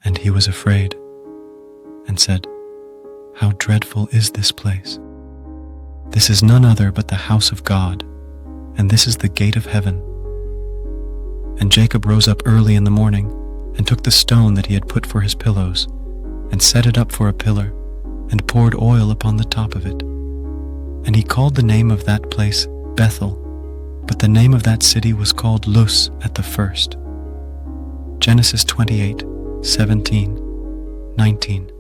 And he was afraid, and said, "How dreadful is this place! This is none other but the house of God, and this is the gate of heaven." And Jacob rose up early in the morning, and took the stone that he had put for his pillows, and set it up for a pillar, and poured oil upon the top of it. And he called the name of that place Bethel, but the name of that city was called Luz at the first. Genesis 28:17, 19.